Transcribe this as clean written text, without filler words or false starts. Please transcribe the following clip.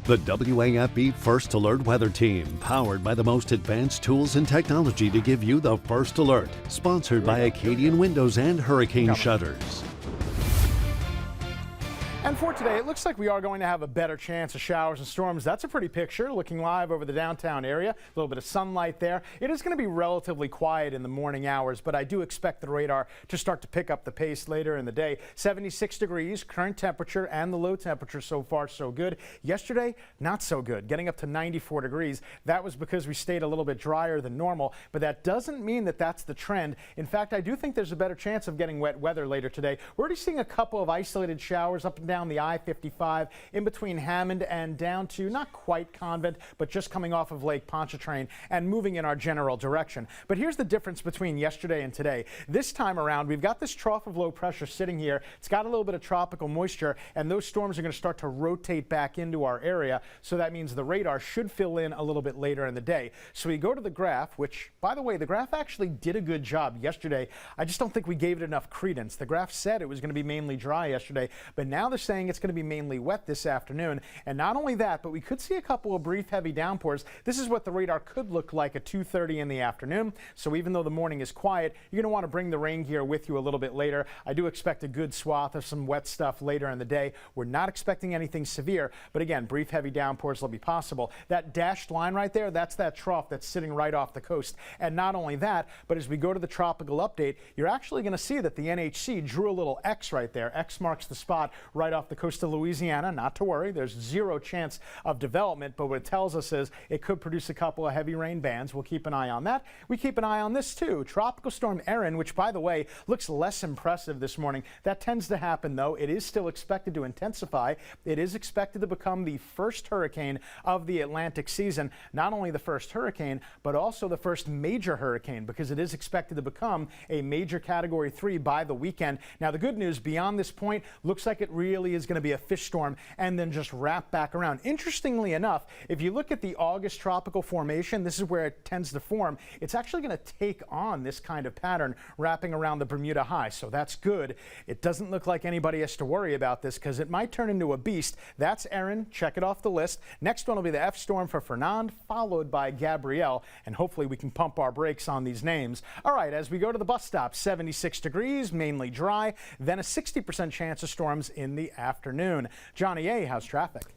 The WAFB First Alert Weather Team, powered by the most advanced tools and technology to give you the first alert. Sponsored by Acadian Windows and Hurricane Shutters. And for today, it looks like we are going to have a better chance of showers and storms. That's a pretty picture looking live over the downtown area. A little bit of sunlight there. It is going to be relatively quiet in the morning hours, but I do expect the radar to start to pick up the pace later in the day. 76 degrees, current temperature, and the low temperature so far so good. Yesterday, not so good, getting up to 94 degrees. That was because we stayed a little bit drier than normal, but that doesn't mean that that's the trend. In fact, I do think there's a better chance of getting wet weather later today. We're already seeing a couple of isolated showers up and down the I-55 in between Hammond and down to not quite Convent, but just coming off of Lake Pontchartrain and moving in our general direction. But here's the difference between yesterday and today. This time around, we've got this trough of low pressure sitting here. It's got a little bit of tropical moisture, and those storms are going to start to rotate back into our area. So that means the radar should fill in a little bit later in the day. So we go to the graph, which, by the way, the graph actually did a good job yesterday. I just don't think we gave it enough credence. The graph said it was going to be mainly dry yesterday, but now they're saying it's going to be mainly wet this afternoon. And not only that, but we could see a couple of brief heavy downpours. This is what the radar could look like at 2:30 in the afternoon. So even though the morning is quiet, you're going to want to bring the rain gear with you a little bit later. I do expect a good swath of some wet stuff later in the day. We're not expecting anything severe, but again, brief heavy downpours will be possible. That dashed line right there, that's that trough that's sitting right off the coast. And not only that, but as we go to the tropical update, you're actually going to see that the NHC drew a little X right there. X marks the spot right off the coast of Louisiana. Not to worry, there's zero chance of development, but what it tells us is it could produce a couple of heavy rain bands. We'll keep an eye on that. We keep an eye on this too. Tropical storm Erin, which by the way looks less impressive this morning. That tends to happen though. It is still expected to intensify. It is expected to become the first hurricane of the Atlantic season. Not only the first hurricane, but also the first major hurricane, because it is expected to become a major Category 3 by the weekend. Now the good news beyond this point, looks like it really is going to be a fish storm and then just wrap back around. Interestingly enough, if you look at the August tropical formation, this is where it tends to form. It's actually going to take on this kind of pattern wrapping around the Bermuda High, so that's good. It doesn't look like anybody has to worry about this because it might turn into a beast. That's Erin. Check it off the list. Next one will be the F storm for Fernand, followed by Gabrielle, and hopefully we can pump our brakes on these names. All right, as we go to the bus stop, 76 degrees, mainly dry, then a 60% chance of storms in the afternoon. Johnny A., how's traffic?